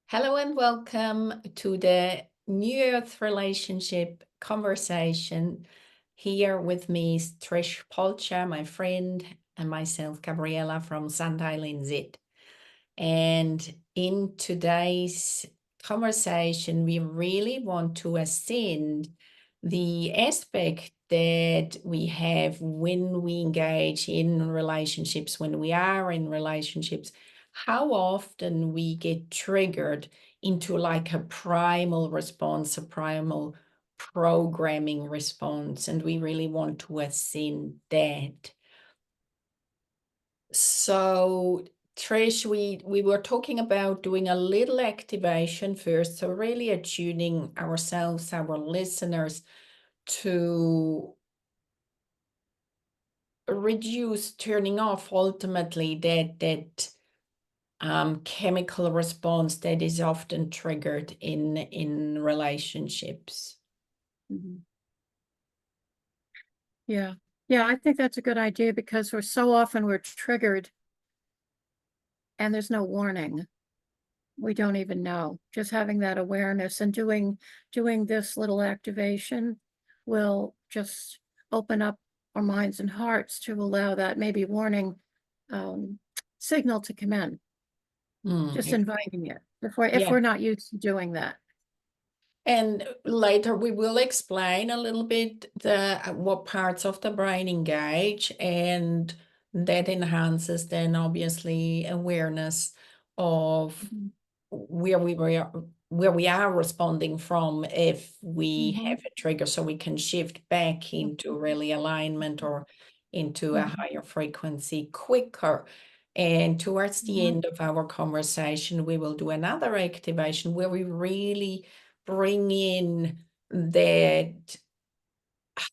Hello and welcome to the New Earth Relationship Conversation. Here with me is Trish Polcha, my friend, and myself, Gabriela from Sundial in Sept. And in today's conversation, we really want to ascend the aspect that we have when we engage in relationships, when we are in relationships, how often we get triggered into like a primal response, a primal programming response, and we really want to ascend that. So, Trish, we were talking about doing a little activation first, so really attuning ourselves, our listeners, to reduce turning off ultimately that chemical response that is often triggered in relationships. Mhm. Yeah. Yeah, I think that's a good idea because we're triggered and there's no warning. We don't even know. Just having that awareness and doing this little activation will just open up our minds and hearts to allow that maybe warning um, signal to come in. Just inviting it if Yeah. we're not used to doing that. And later we will explain a little bit what parts of the brain engage, and that enhances then obviously awareness of Mhm. where we are responding from if we Mhm. have a trigger, so we can shift back into really alignment or into a Mhm. higher frequency quicker. And towards the Mhm. end of our conversation, we will do another activation where we really bring in that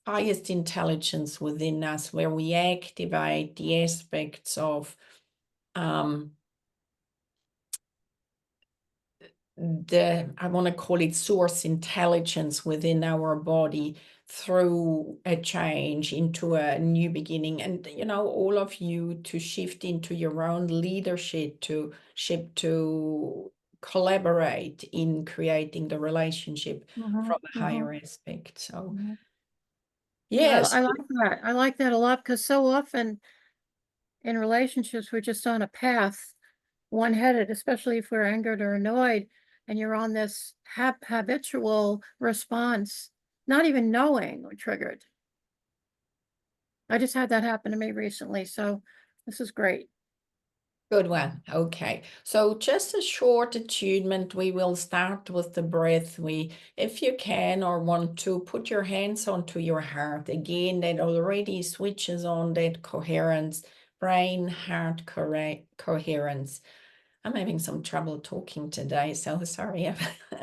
highest intelligence within us, where we activate the aspects of I want to call it source intelligence within our body through a change into a new beginning. And, all of you to shift into your own leadership, to collaborate in creating the relationship Mhm. from a Mhm. higher aspect. So, Mhm. yes. I like that. I like that a lot because so often in relationships, we're just on a path, one-headed, especially if we're angered or annoyed, and you're on this habitual response, not even knowing we're triggered. I just had that happen to me recently, so this is great. Good one. Okay. So just a short attunement. We will start with the breath. If you can or want to, put your hands onto your heart. Again, that already switches on that coherence, brain, heart coherence. I'm having some trouble talking today, so sorry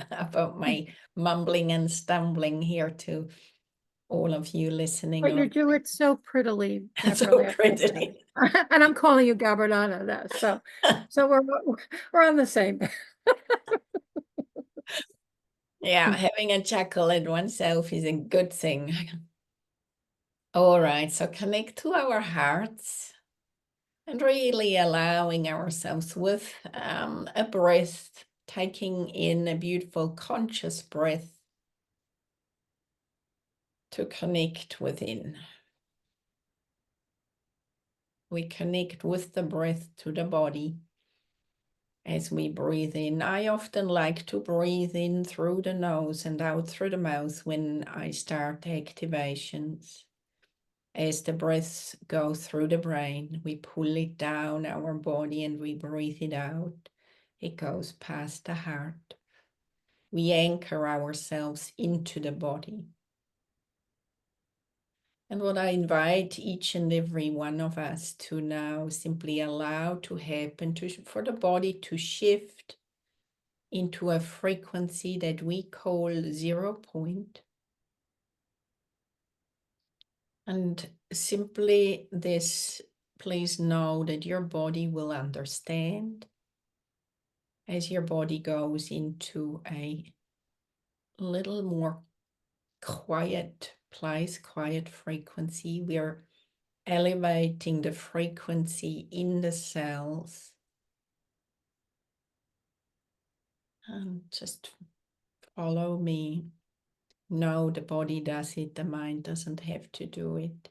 about my mumbling and stumbling here to all of you listening But you on. do it so prettily, So Gabriela, I have to say. prettily. And I'm calling you Gabrielana, so we're on the same. Yeah, having a chuckle at oneself is a good thing. All right, so connect to our hearts and really allowing ourselves with a breath, taking in a beautiful conscious breath to connect within. We connect with the breath to the body as we breathe in. I often like to breathe in through the nose and out through the mouth when I start activations. As the breaths go through the brain, we pull it down our body and we breathe it out. It goes past the heart. We anchor ourselves into the body. And what I invite each and every one of us to now simply allow to happen, for the body to shift into a frequency that we call 0 point. And simply this, please know that your body will understand as your body goes into a little more quiet place, quiet frequency. We are elevating the frequency in the cells. And just follow me. No, the body does it, the mind doesn't have to do it.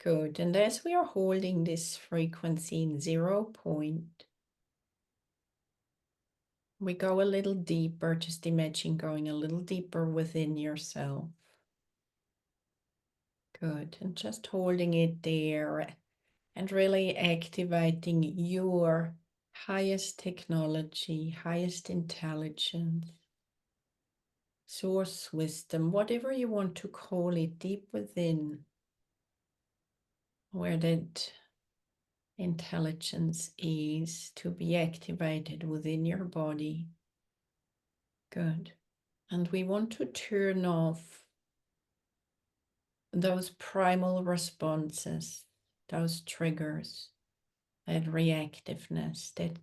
Good. And as we are holding this frequency in 0 point, we go a little deeper. Just imagine going a little deeper within yourself. Good. And just holding it there and really activating your highest technology, highest intelligence, source wisdom, whatever you want to call it, deep within, where that intelligence is to be activated within your body. Good. And we want to turn off those primal responses, those triggers, that reactiveness that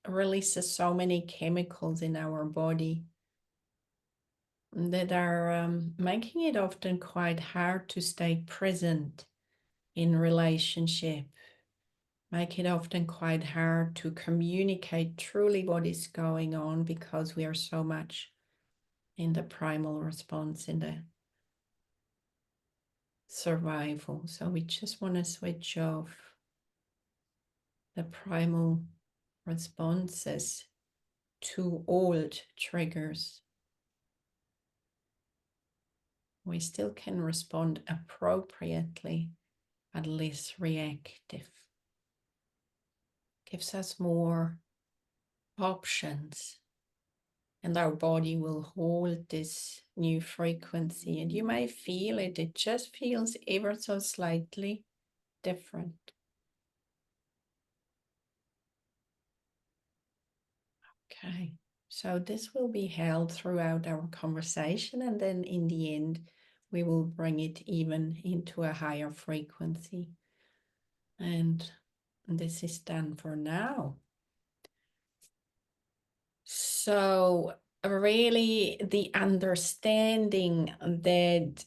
releases so many chemicals in our body that are making it often quite hard to stay present in relationship, make it often quite hard to communicate truly what is going on because we are so much in the primal response, in the survival. So we just want to switch off the primal responses to old triggers. We still can respond appropriately, but less reactive. Gives us more options, and our body will hold this new frequency. And you may feel it, it just feels ever so slightly different. Okay, so this will be held throughout our conversation, and then in the end, we will bring it even into a higher frequency. And this is done for now. So really the understanding that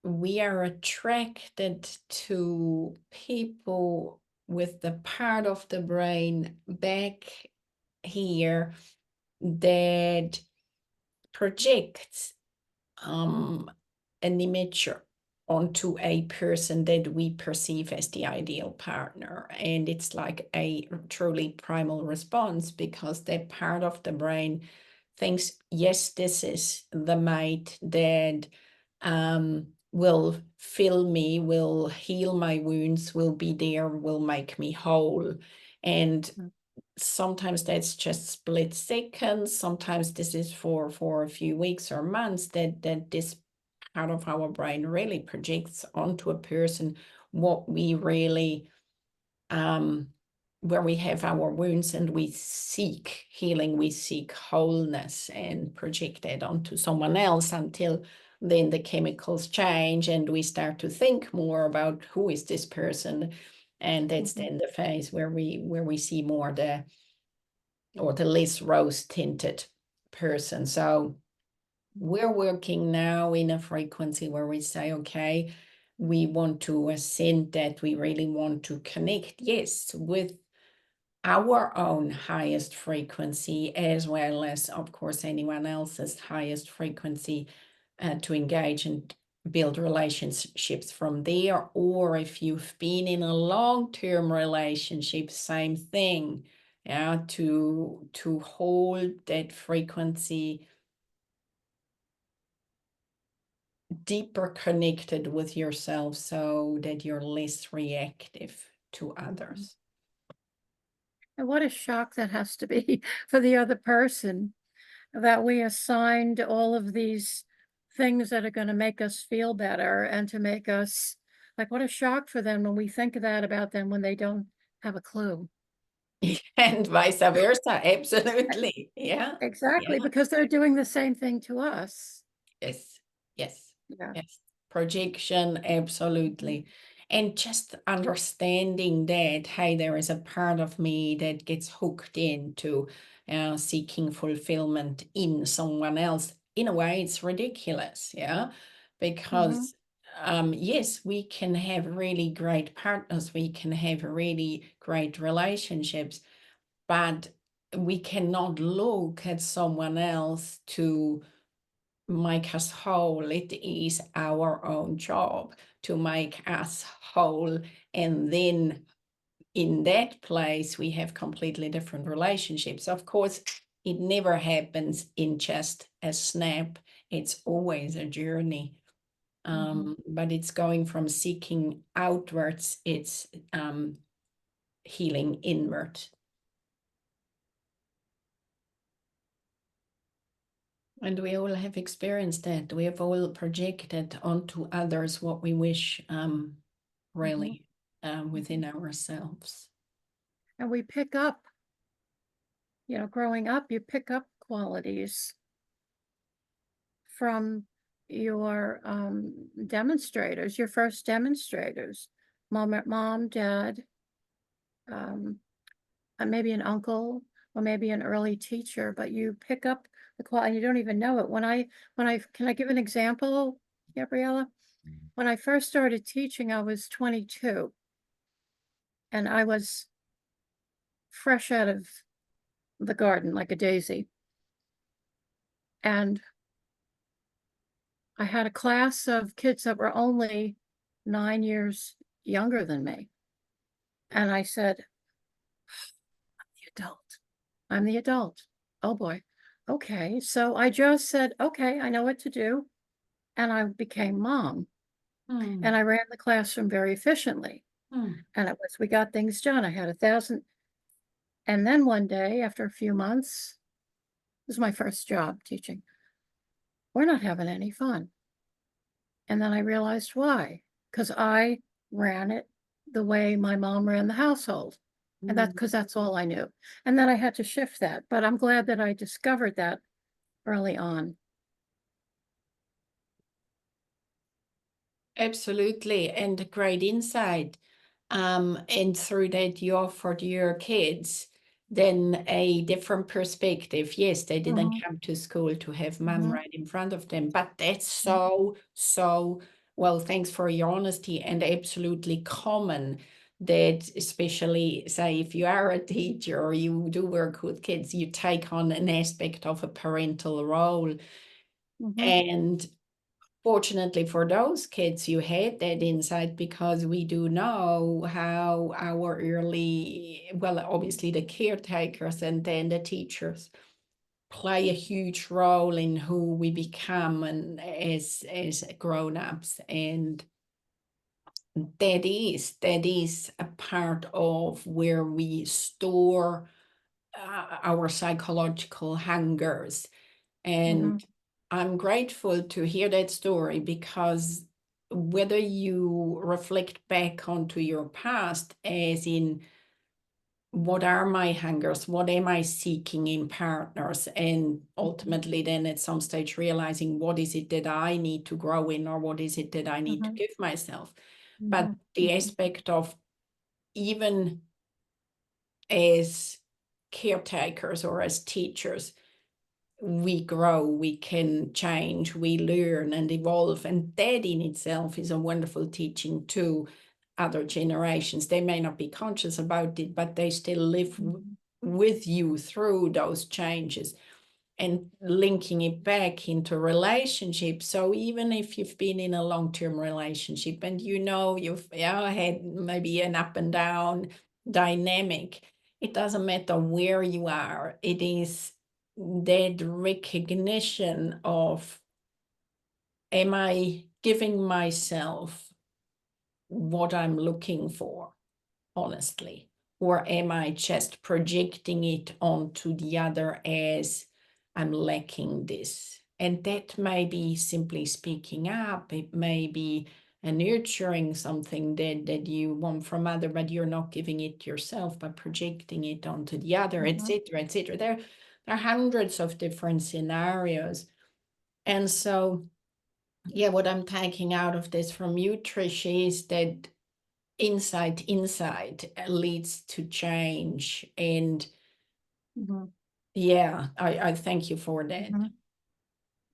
we are attracted to people with the part of the brain back here that projects an image onto a person that we perceive as the ideal partner. And it's like a truly primal response because that part of the brain thinks, yes, this is the mate that will fill me, will heal my wounds, will be there, will make me whole. And sometimes that's just split seconds. Sometimes this is for a few weeks or months that this part of our brain really projects onto a person what we really where we have our wounds and we seek healing, we seek wholeness, and project that onto someone else until then the chemicals change and we start to think more about who is this person. And that's then the phase where we see more the less rose tinted person. So we're working now in a frequency where we say, okay, we want to ascend that, we really want to connect, yes, with our own highest frequency, as well as, of course, anyone else's highest frequency, to engage and build relationships from there. Or if you've been in a long-term relationship, same thing, yeah, to hold that frequency deeper connected with yourself so that you're less reactive to others. And what a shock that has to be for the other person, that we assigned all of these things that are going to make us feel better and to make us like, what a shock for them when we think of that about them when they don't have a clue. And vice versa, absolutely. Yeah. Exactly, Yeah. because they're doing the same thing to us. Yes. Yes. Yeah. Yes. Projection, absolutely. And just understanding that, hey, there is a part of me that gets hooked into seeking fulfillment in someone else. In a way, it's ridiculous, yeah, because yes, we can have really great partners, we can have really great relationships, but we cannot look at someone else to make us whole. It is our own job to make us whole. And then in that place, we have completely different relationships. Of course, it never happens in just a snap. It's always a journey. But it's going from seeking outwards, it's healing inward. And we all have experienced that. We have all projected onto others what we wish really within ourselves. And we pick up, growing up, you pick up qualities from your demonstrators, your first demonstrators, mom, dad, maybe an uncle, or maybe an early teacher, but you pick up the quality, you don't even know it. Can I give an example, Gabriela? When I first started teaching, I was 22, and I was fresh out of the garden like a daisy. And I had a class of kids that were only 9 years younger than me. And I said, I'm the adult. Oh boy. Okay. So I just said, okay, I know what to do. And I became mom. And I ran the classroom very efficiently. And we got things done. I had 1,000. And then one day, after a few months, this was my first job teaching. We're not having any fun. And then I realized why. Because I ran it the way my mom ran the household. And that's all I knew. And then I had to shift that. But I'm glad that I discovered that early on. Absolutely, and a great insight. And through that, you offered your kids then a different perspective. Yes, they didn't come to school to have mom right in front of them, but that's so well, thanks for your honesty, and absolutely common that, especially say if you are a teacher or you do work with kids, you take on an aspect of a parental role. And fortunately for those kids, you had that insight, because we do know how our early, well, obviously the caretakers and then the teachers play a huge role in who we become and as grown-ups. And that is a part of where we store our psychological hungers. And I'm grateful to hear that story, because whether you reflect back onto your past, as in what are my hungers, what am I seeking in partners, and ultimately then at some stage realizing what is it that I need to grow in, or what is it that I need to give myself. But the aspect of, even as caretakers or as teachers, we grow, we can change, we learn and evolve. And that in itself is a wonderful teaching to other generations. They may not be conscious about it, but they still live with you through those changes. And linking it back into relationships. So even if you've been in a long-term relationship and you've had maybe an up and down dynamic, it doesn't matter where you are. It is that recognition of, am I giving myself what I'm looking for, honestly? Or am I just projecting it onto the other as I'm lacking this? And that may be simply speaking up. It may be nurturing something that you want from other, but you're not giving it yourself, but projecting it onto the other, etc., etc. There are hundreds of different scenarios. And so, yeah, what I'm taking out of this from you, Trish, is that insight leads to change. And yeah, I thank you for that.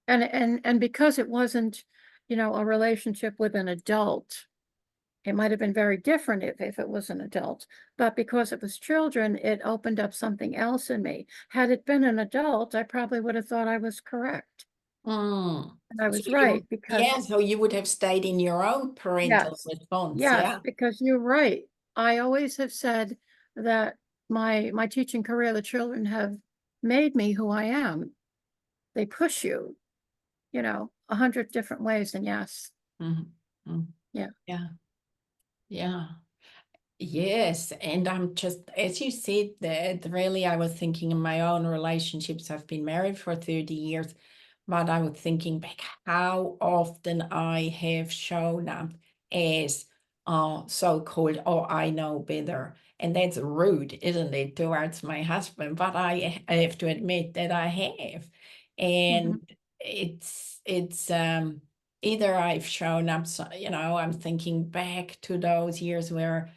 And because it wasn't, a relationship with an adult, It might have been very different if it was an adult, but because it was children, it opened up something else in me. Had it been an adult, I probably would have thought I was correct. Mm. And I So was you, right yeah, because so you would have stayed in your own parental yes, response, yes, yeah. because you're right. I always have said that my teaching career, the children have made me who I am. They push you, 100 different ways, and yes, Mhm. Mm. yeah. Yeah, yeah. Yes, and I'm just, as you said that, really, I was thinking in my own relationships. I've been married for 30 years, but I was thinking back how often I have shown up as so-called, oh, I know better. And that's rude, isn't it, towards my husband? But I have to admit that I have. And Mhm, it's either I've shown up, so, I'm thinking back to those years where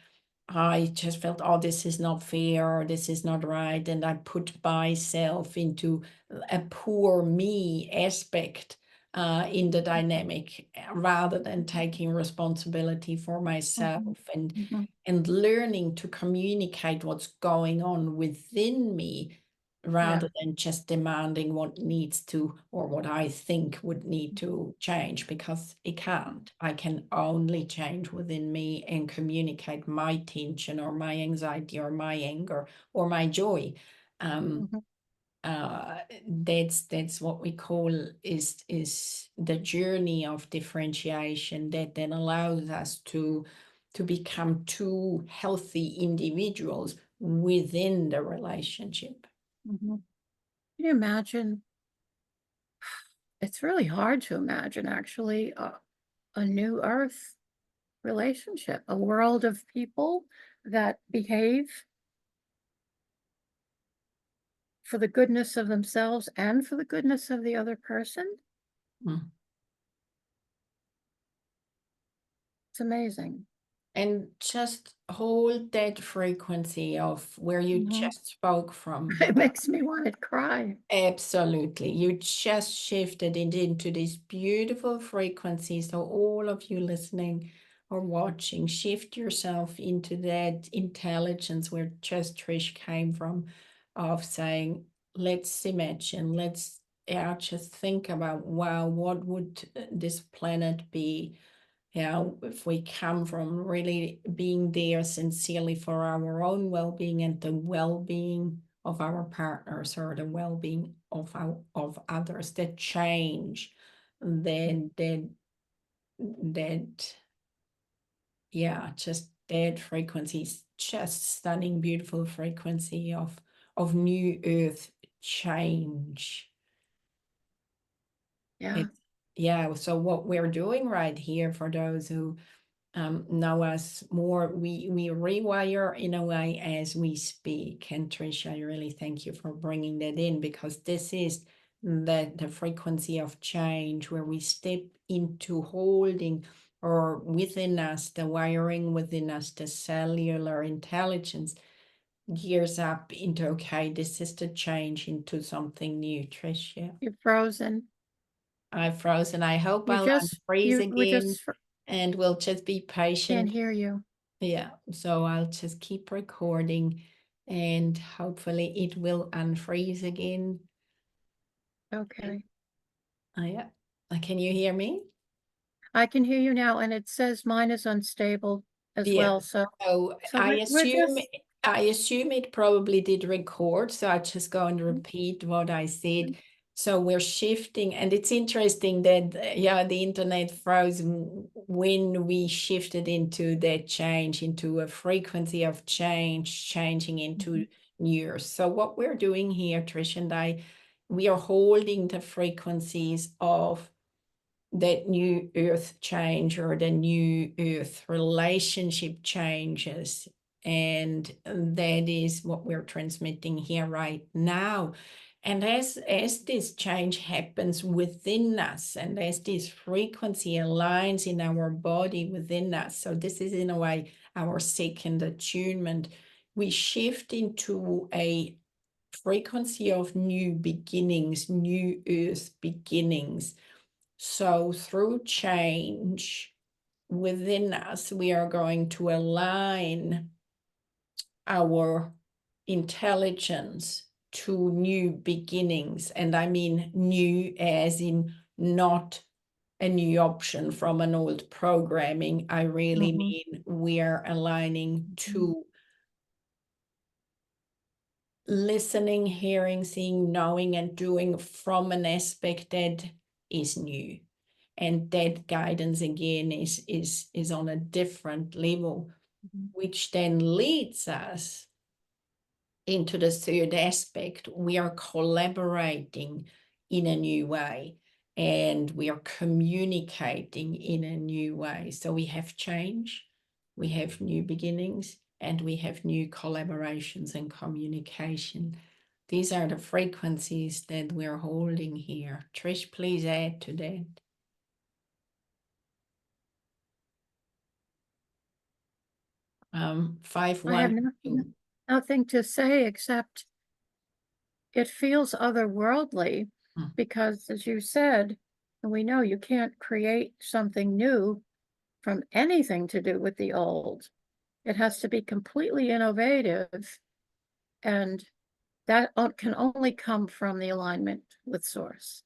I just felt, oh, this is not fair, or this is not right. And I put myself into a poor me aspect in the dynamic rather than taking responsibility for mhm, myself mhm, and learning to communicate what's going on within me yeah, rather than just demanding what needs to or what I think would need to change because it can't. I can only change within me and communicate my tension or my anxiety or my anger or my joy. Um, mhm, that's what we call is the journey of differentiation that then allows us to become two healthy individuals within the relationship. mhm. Can you imagine? It's really hard to imagine actually a new earth relationship, a world of people that behave for the goodness of themselves and for the goodness of the other person. Mm. It's amazing. And just hold that frequency of where you Mhm. just spoke from. It makes me want to cry. Absolutely. You just shifted it into this beautiful frequency. So, all of you listening or watching, shift yourself into that intelligence where just Trish came from, of saying, let's imagine, let's just think about, wow, what would this planet be? If we come from really being there sincerely for our own well-being and the well-being of our partners or the well-being of others, that change, then that just that frequency is just stunning, beautiful frequency of new earth change. Yeah. It's so what we're doing right here for those who know us more, we rewire in a way as we speak. And Trish, I really thank you for bringing that in because this is the frequency of change where we step into holding or within us, the wiring within us, the cellular intelligence gears up into, okay, this is the change into something new. Trish, yeah. You're frozen. I've frozen. I hope You I'll just, unfreeze you we again just and we'll just be can't patient. hear you. Yeah, so I'll just keep recording and hopefully it will unfreeze again. Okay. Yeah. Can you hear me? I can hear you now, and it says mine is unstable as Yeah. well. So, So so we're just, I assume it probably did record. So I just go and mm, repeat what I said. So we're shifting, and it's interesting that the internet froze when we shifted into that change, into a frequency of change, changing into mhm, years. So what we're doing here, Trish and I, we are holding the frequencies of that new earth change or the new earth relationship changes. And that is what we're transmitting here right now. And as this change happens within us and as this frequency aligns in our body within us, so this is in a way our second attunement, we shift into a frequency of new beginnings, new earth beginnings. So through change, within us, we are going to align our intelligence to new beginnings. And I mean new as in not a new option from an old programming. I really mean we are aligning to listening, hearing, seeing, knowing, and doing from an aspect that is new. And that guidance again is on a different level, which then leads us into the third aspect. We are collaborating in a new way, and we are communicating in a new way. So we have change, we have new beginnings, and we have new collaborations and communication. These are the frequencies that we're holding here. Trish, please add to that. Fyfe, I have nothing to say except it feels otherworldly because, as you said, and we know you can't create something new from anything to do with the old. It has to be completely innovative, and that can only come from the alignment with Source.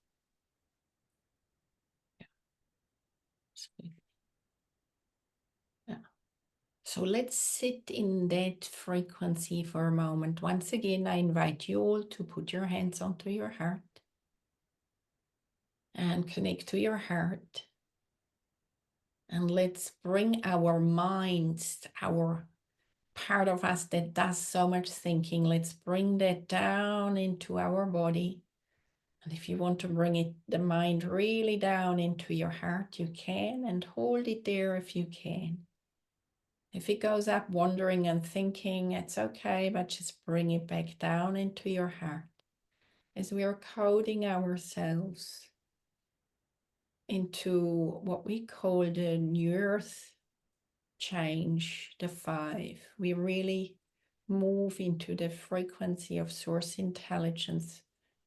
Yeah. So let's sit in that frequency for a moment. Once again, I invite you all to put your hands onto your heart and connect to your heart. And let's bring our minds, our part of us that does so much thinking, let's bring that down into our body. And if you want to bring the mind really down into your heart, you can, and hold it there if you can. If it goes up wandering and thinking, it's okay, but just bring it back down into your heart as we are coding ourselves into what we call the new earth change, the 5. We really move into the frequency of source intelligence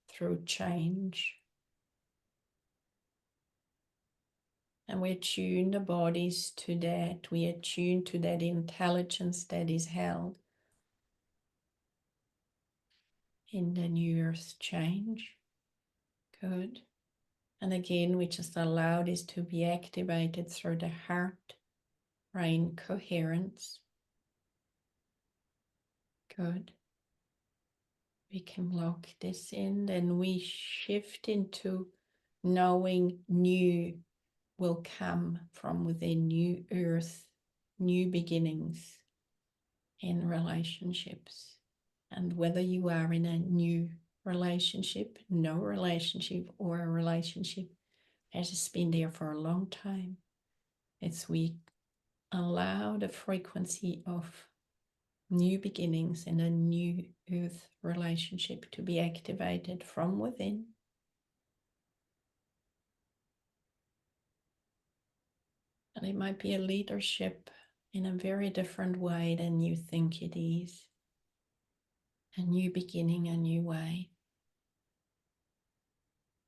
through change. And we attune the bodies to that. We attune to that intelligence that is held in the new earth change. Good. And again, we just allow this to be activated through the heart brain coherence. Good. We can lock this in, then we shift into knowing new will come from within, new earth, new beginnings in relationships. And whether you are in a new relationship, no relationship, or a relationship that has been there for a long time, it's we allow the frequency of new beginnings in a new earth relationship to be activated from within. And it might be a leadership in a very different way than you think it is. A new beginning, a new way.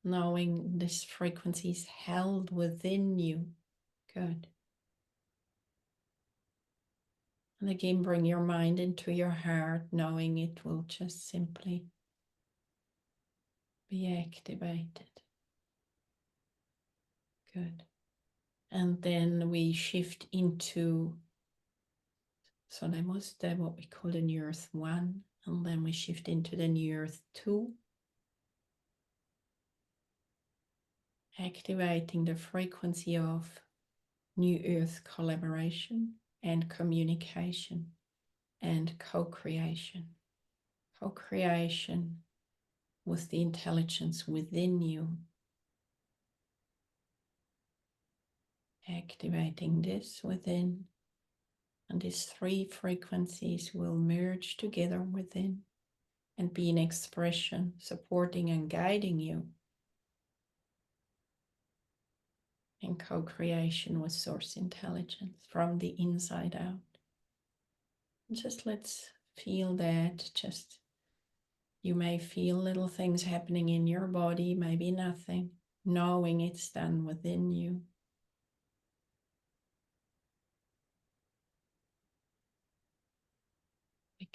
Knowing this frequency is held within you. Good. And again, bring your mind into your heart, knowing it will just simply be activated. Good. And then we shift into, so that was what we call the new earth 1, and then we shift into the new earth 2, activating the frequency of new earth collaboration and communication and co-creation. Co-creation with the intelligence within you. Activating this within, and these 3 frequencies will merge together within and be an expression supporting and guiding you in co-creation with source intelligence from the inside out. And just let's feel that. Just, you may feel little things happening in your body, maybe nothing, knowing it's done within you.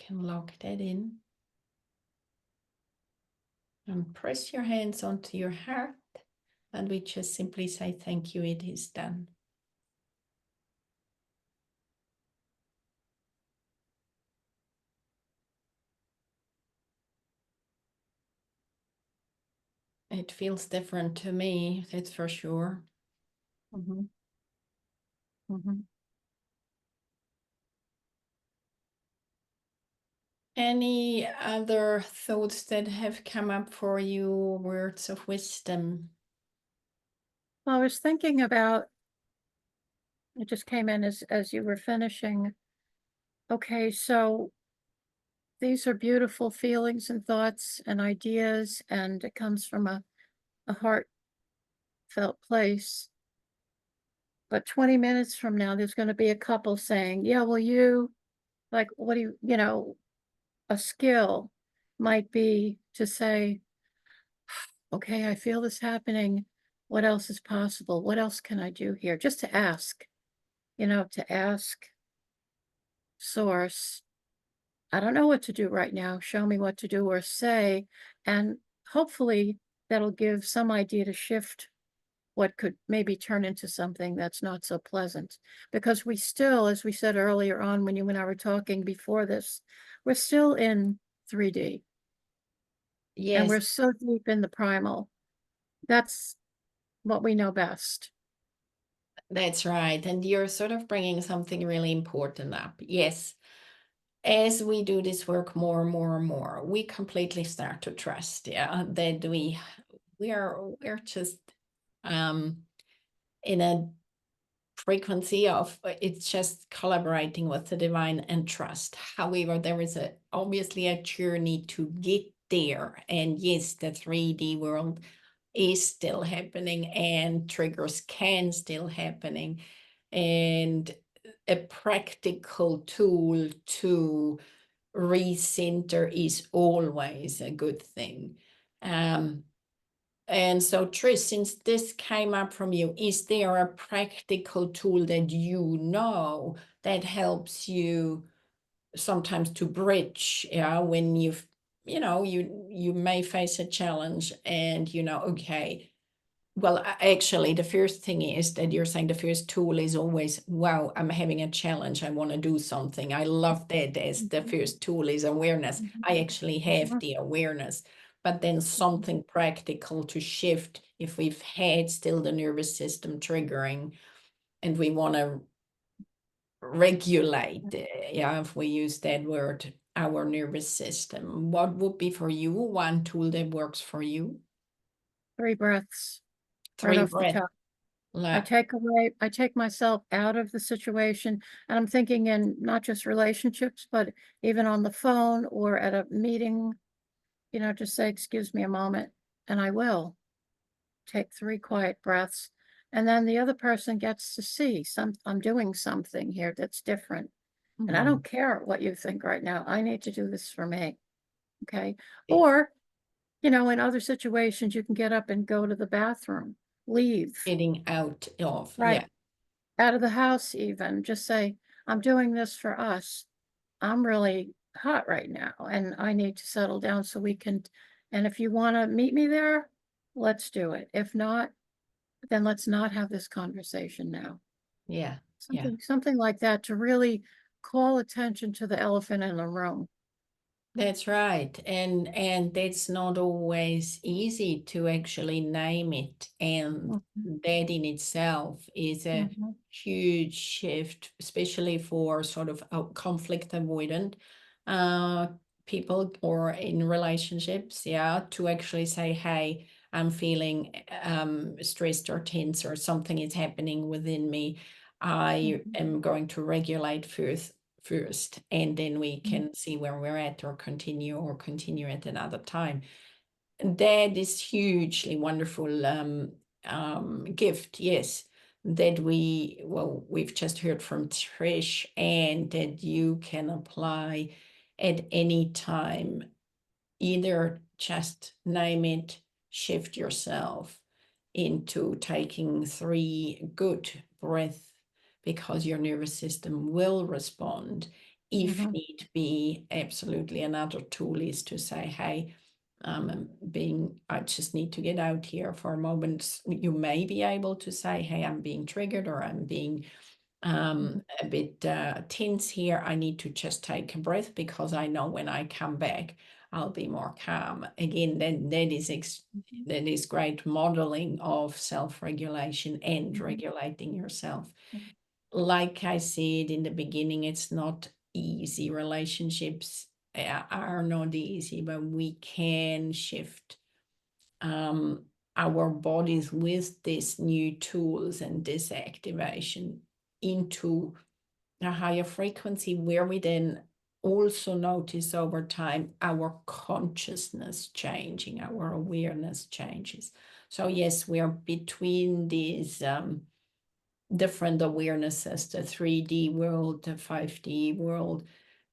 can lock that in. And press your hands onto your heart. And we just simply say, thank you, it is done. It feels different to me, that's for sure. Mm-hmm. Mm-hmm. Any other thoughts that have come up for you, words of wisdom? Well, I was thinking about, it just came in as you were finishing. Okay, so these are beautiful feelings and thoughts and ideas, and it comes from a heartfelt place. But 20 minutes from now, there's going to be a couple saying, yeah, well, like, what do a skill might be to say, okay, I feel this happening. What else is possible? What else can I do here? Just to ask, to ask source, I don't know what to do right now. Show me what to do or say. And hopefully that'll give some idea to shift what could maybe turn into something that's not so pleasant. Because we still, as we said earlier on when you and I were talking before this, we're still in 3D and Yes, we're so deep in the primal. That's what we know best. that's right. And you're sort of bringing something really important up. Yes, as we do this work more and more and more, we completely start to trust, yeah, that we're just um in a frequency of it's just collaborating with the divine and trust. However, there is obviously a journey to get there. And yes, the 3D world is still happening and triggers can still happening. And a practical tool to recenter is always a good thing. And so, Trish, since this came up from you, is there a practical tool that you know that helps you sometimes to bridge, yeah, when you may face a challenge and okay, well, actually, the first thing is that you're saying the first tool is always, wow, I'm having a challenge. I want to do something. I love that as the Mhm, first tool is awareness. mhm, I actually have mhm, the awareness, but then mhm. something practical to shift if we've had still the nervous system triggering and we want to regulate, yeah, if we use that word, our nervous system. What would be for you one tool that works for you? 3 breaths right Three off the breaths. top. I take myself out of the situation, and I'm thinking in not just relationships, but even on the phone or at a meeting, just say, "Excuse me a moment," and I will take 3 quiet breaths, and then the other person gets to see I'm doing something here that's different, and I Mhm. don't care what you think right now. I need to do this for me, okay? Or, in other situations, you can get up and go to the bathroom, leave, Getting out of, right? yeah, Out of the house even, just say, "I'm doing this for us. I'm really hot right now, and I need to settle down so we can and if you wanna meet me there, let's do it. If not, then let's not have this conversation now." yeah, yeah. Something like that to really call attention to the elephant in the room. That's right. And that's not always easy to actually name it. And Mhm, that in itself is a mhm, huge shift, especially for sort of conflict avoidant uh, people or in relationships, yeah, to actually say, hey, I'm feeling stressed or tense or something is happening within me. I mhm, am going to regulate first, and then we mhm, can see where we're at or continue at another time. And that is hugely wonderful gift, yes, that we've just heard from Trish, and that you can apply at any time. Either just name it, shift yourself into taking 3 good breaths because your nervous system will respond. if Mhm. need be. Absolutely. Another tool is to say, hey, I just need to get out here for a moment. You may be able to say, hey, I'm being triggered, or I'm being a bit tense here. I need to just take a breath, because I know when I come back, I'll be more calm. Again, then that is great modeling of self-regulation and regulating yourself. Like I said in the beginning, it's not easy. Relationships are not easy, but we can shift our bodies with these new tools and this activation into a higher frequency, where we then also notice over time our consciousness changing, our awareness changes. So yes, we are between these different awarenesses, the 3D world, the 5D world,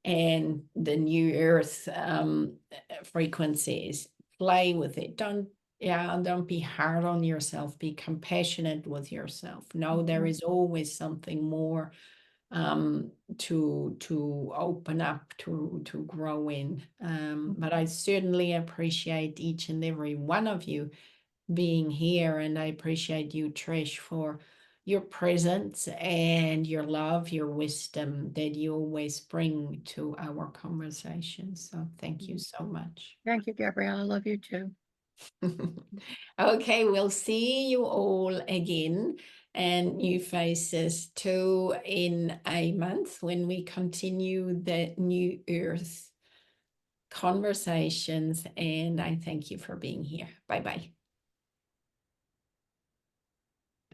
and the new earth frequencies. Play with it. Don't be hard on yourself. Be compassionate with yourself. Know there is always something more to open up, to grow in. But I certainly appreciate each and every one of you being here, and I appreciate you, Trish, for your presence and your love, your wisdom that you always bring to our conversations. So thank you so much. Thank you, Gabrielle. I love you too. Okay, we'll see you all again, and new faces too, in a month, when we continue the New Earth conversations. And I thank you for being here. Bye bye.